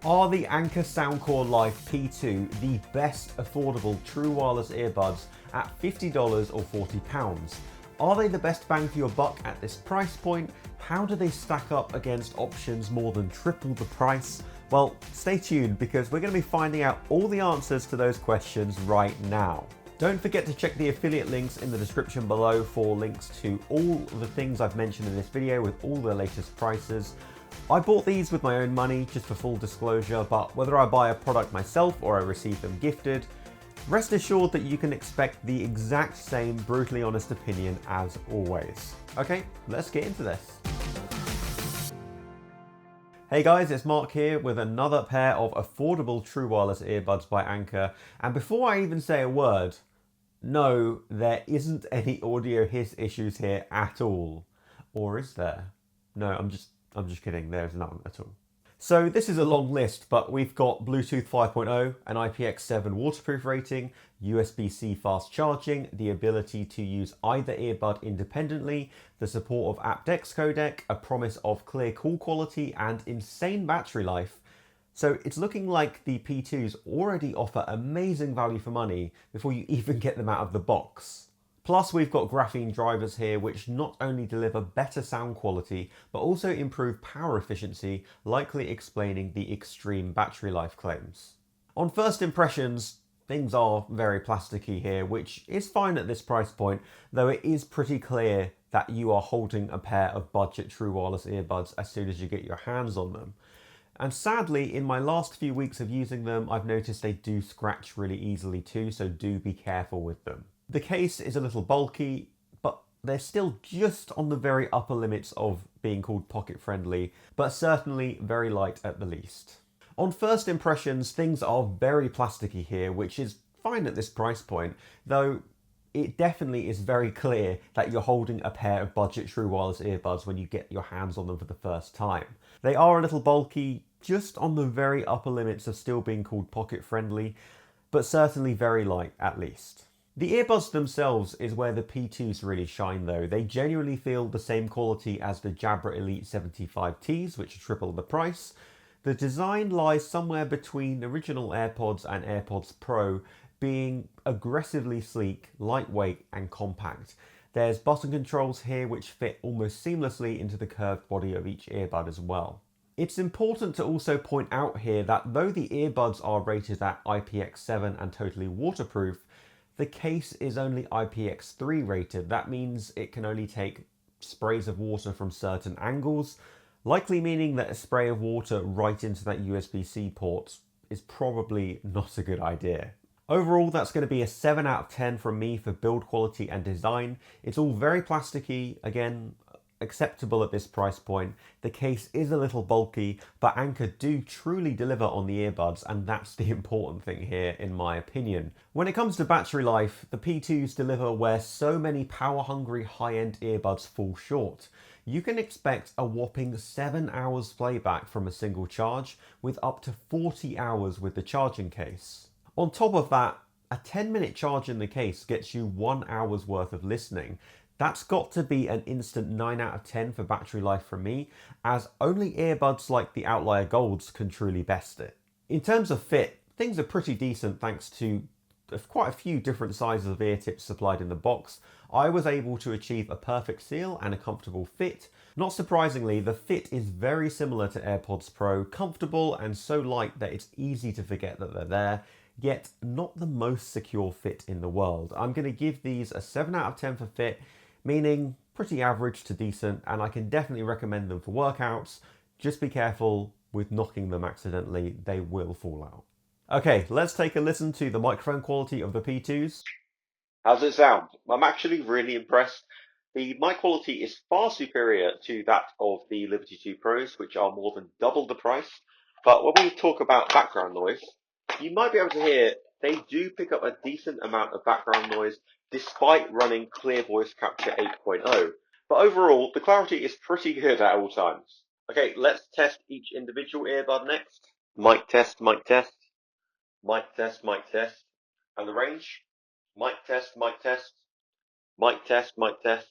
Are the Anker Soundcore Live P2 the best affordable true wireless earbuds at $50 or £40? Are they the best bang for your buck at this price point? How do they stack up against options more than triple the price? Well, stay tuned because we're going to be finding out all the answers to those questions right now. Don't forget to check the affiliate links in the description below for links to all the things I've mentioned in this video with all the latest prices. I bought these with my own money, just for full disclosure, but whether I buy a product myself or I receive them gifted, rest assured that you can expect the exact same brutally honest opinion as always. Okay, let's get into this. Hey guys, it's Mark here with another pair of affordable true wireless earbuds by Anker. And before I even say a word, no, there isn't any audio hiss issues here at all. Or is there? No, I'm just kidding, there's none at all. So this is a long list, but we've got Bluetooth 5.0, an IPX7 waterproof rating, USB-C fast charging, the ability to use either earbud independently, the support of aptX codec, a promise of clear call quality, and insane battery life. So it's looking like the P2s already offer amazing value for money before you even get them out of the box. Plus we've got graphene drivers here which not only deliver better sound quality but also improve power efficiency, likely explaining the extreme battery life claims. On first impressions, things are very plasticky here, which is fine at this price point, though it is pretty clear that you are holding a pair of budget true wireless earbuds as soon as you get your hands on them. And sadly, in my last few weeks of using them, I've noticed they do scratch really easily too, so do be careful with them. The case is a little bulky, but they're still just on the very upper limits of being called pocket friendly, but certainly very light at the least. On first impressions, things are very plasticky here, which is fine at this price point, though it definitely is very clear that you're holding a pair of budget true wireless earbuds when you get your hands on them for the first time. They are a little bulky, just on the very upper limits of still being called pocket friendly, but certainly very light at least. The earbuds themselves is where the P2s really shine though. They genuinely feel the same quality as the Jabra Elite 75Ts, which are triple the price. The design lies somewhere between original AirPods and AirPods Pro, being aggressively sleek, lightweight and compact. There's button controls here which fit almost seamlessly into the curved body of each earbud as well. It's important to also point out here that though the earbuds are rated at IPX7 and totally waterproof, the case is only IPX3 rated. That means it can only take sprays of water from certain angles, likely meaning that a spray of water right into that USB-C port is probably not a good idea. Overall, that's going to be a 7 out of 10 from me for build quality and design. It's all very plasticky, again, acceptable at this price point. The case is a little bulky, but Anker do truly deliver on the earbuds, and that's the important thing here in my opinion. When it comes to battery life, the P2s deliver where so many power-hungry high-end earbuds fall short. You can expect a whopping 7 hours playback from a single charge, with up to 40 hours with the charging case. On top of that, a 10-minute charge in the case gets you 1 hour's worth of listening. That's got to be an instant 9 out of 10 for battery life from me, as only earbuds like the Outlier Golds can truly best it. In terms of fit, things are pretty decent thanks to quite a few different sizes of ear tips supplied in the box. I was able to achieve a perfect seal and a comfortable fit. Not surprisingly, the fit is very similar to AirPods Pro, comfortable and so light that it's easy to forget that they're there, yet not the most secure fit in the world. I'm going to give these a 7 out of 10 for fit, meaning pretty average to decent, and I can definitely recommend them for workouts. Just be careful with knocking them accidentally, they will fall out. Okay, let's take a listen to the microphone quality of the P2s. How's it sound? I'm actually really impressed. The mic quality is far superior to that of the Liberty 2 Pros, which are more than double the price. But when we talk about background noise, you might be able to hear they do pick up a decent amount of background noise despite running Clear Voice Capture 8.0. But overall, the clarity is pretty good at all times. Okay, let's test each individual earbud next. Mic test, mic test. Mic test, mic test. And the range? Mic test, mic test. Mic test, mic test.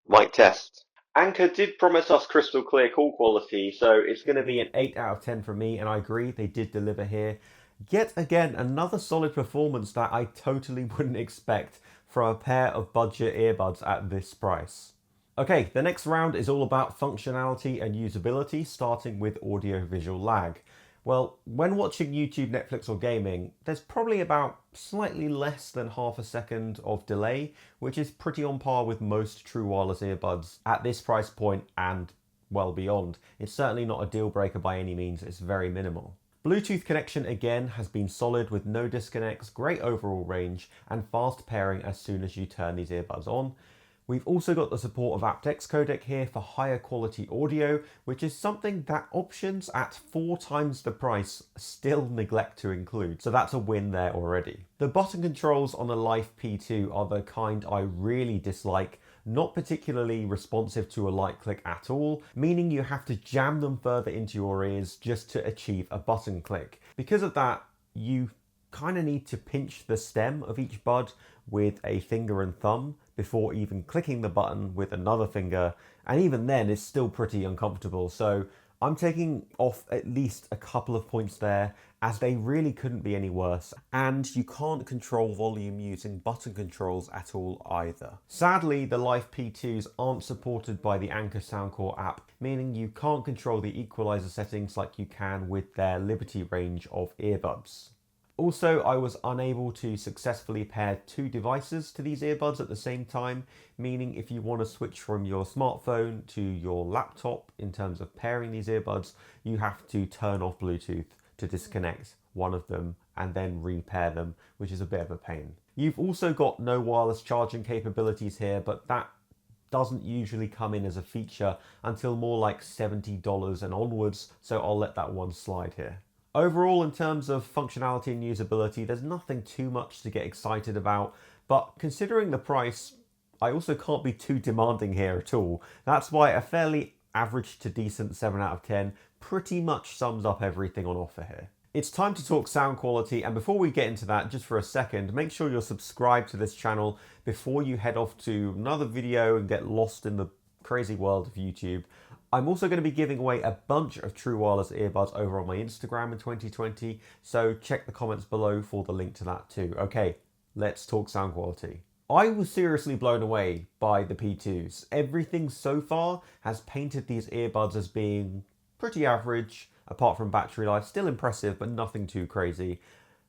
Mic test. Anker did promise us crystal clear call quality, so it's going to be an 8 out of 10 from me, and I agree, they did deliver here. Yet again, another solid performance that I totally wouldn't expect from a pair of budget earbuds at this price. Okay, the next round is all about functionality and usability, starting with audio-visual lag. Well, when watching YouTube, Netflix or gaming, there's probably about slightly less than half a second of delay, which is pretty on par with most true wireless earbuds at this price point and well beyond. It's certainly not a deal breaker by any means, it's very minimal. Bluetooth connection again has been solid with no disconnects, great overall range, and fast pairing as soon as you turn these earbuds on. We've also got the support of aptX codec here for higher quality audio, which is something that options at 4 times the price still neglect to include. So that's a win there already. The button controls on the Life P2 are the kind I really dislike, not particularly responsive to a light click at all, meaning you have to jam them further into your ears just to achieve a button click. Because of that, you kind of need to pinch the stem of each bud with a finger and thumb before even clicking the button with another finger, and even then it's still pretty uncomfortable. So I'm taking off at least a couple of points there, as they really couldn't be any worse, and you can't control volume using button controls at all either. Sadly, the Life P2s aren't supported by the Anker Soundcore app, meaning you can't control the equalizer settings like you can with their Liberty range of earbuds. Also, I was unable to successfully pair 2 devices to these earbuds at the same time, meaning if you want to switch from your smartphone to your laptop in terms of pairing these earbuds, you have to turn off Bluetooth to disconnect one of them and then repair them, which is a bit of a pain. You've also got no wireless charging capabilities here, but that doesn't usually come in as a feature until more like $70 and onwards, so I'll let that one slide here. Overall, in terms of functionality and usability, there's nothing too much to get excited about, but considering the price, I also can't be too demanding here at all. That's why a fairly average to decent 7 out of 10 pretty much sums up everything on offer here. It's time to talk sound quality, and before we get into that, just for a second, make sure you're subscribed to this channel before you head off to another video and get lost in the crazy world of YouTube. I'm also going to be giving away a bunch of true wireless earbuds over on my Instagram in 2020, so check the comments below for the link to that too. Okay, let's talk sound quality. I was seriously blown away by the P2s. Everything so far has painted these earbuds as being pretty average, apart from battery life. Still impressive, but nothing too crazy.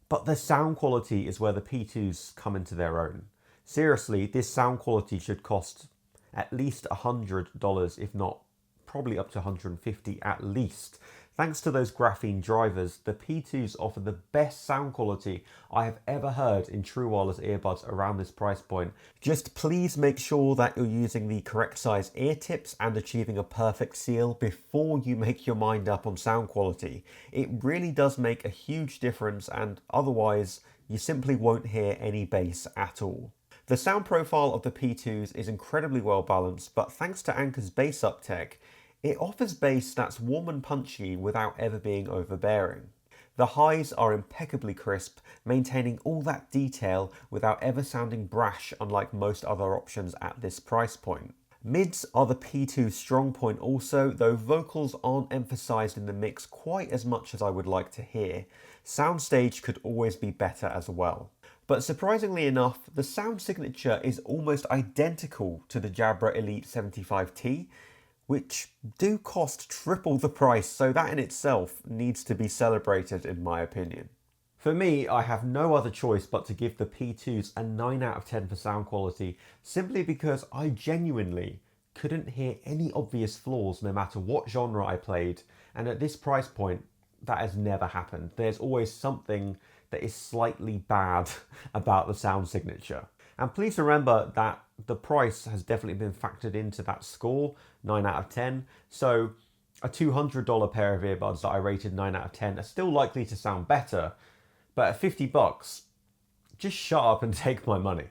But the sound quality is where the P2s come into their own. Seriously, this sound quality should cost at least $100, if not probably up to 150 at least. Thanks to those graphene drivers, the P2s offer the best sound quality I have ever heard in true wireless earbuds around this price point. Just please make sure that you're using the correct size ear tips and achieving a perfect seal before you make your mind up on sound quality. It really does make a huge difference, and otherwise you simply won't hear any bass at all. The sound profile of the P2s is incredibly well balanced, but thanks to Anker's bass up tech, it offers bass that's warm and punchy without ever being overbearing. The highs are impeccably crisp, maintaining all that detail without ever sounding brash, unlike most other options at this price point. Mids are the P2's strong point also, though vocals aren't emphasised in the mix quite as much as I would like to hear. Soundstage could always be better as well. But surprisingly enough, the sound signature is almost identical to the Jabra Elite 75T, which do cost triple the price, so that in itself needs to be celebrated in my opinion. For me, I have no other choice but to give the P2s a 9 out of 10 for sound quality, simply because I genuinely couldn't hear any obvious flaws no matter what genre I played, and at this price point, that has never happened. There's always something that is slightly bad about the sound signature. And please remember that the price has definitely been factored into that score, 9 out of 10. So a $200 pair of earbuds that I rated 9 out of 10 are still likely to sound better, but at $50, just shut up and take my money.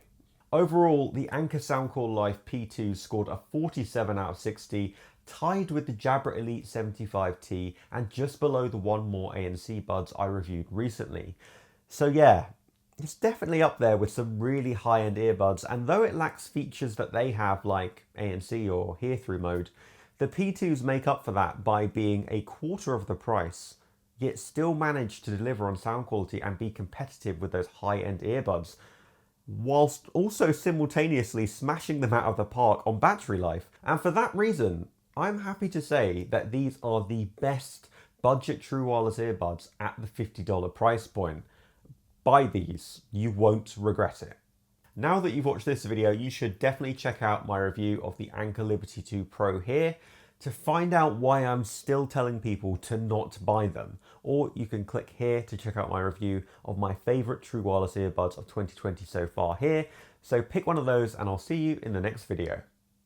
Overall, the Anker Soundcore Life P2 scored a 47 out of 60, tied with the Jabra Elite 75T and just below the One More ANC buds I reviewed recently. So yeah, It's definitely up there with some really high-end earbuds, and though it lacks features that they have like ANC or hear-through mode, the P2s make up for that by being a quarter of the price, yet still manage to deliver on sound quality and be competitive with those high-end earbuds, whilst also simultaneously smashing them out of the park on battery life. And for that reason, I'm happy to say that these are the best budget true wireless earbuds at the $50 price point. Buy these, you won't regret it. Now that you've watched this video, you should definitely check out my review of the Anker Liberty 2 Pro here to find out why I'm still telling people to not buy them. Or you can click here to check out my review of my favourite true wireless earbuds of 2020 so far here. So pick one of those and I'll see you in the next video.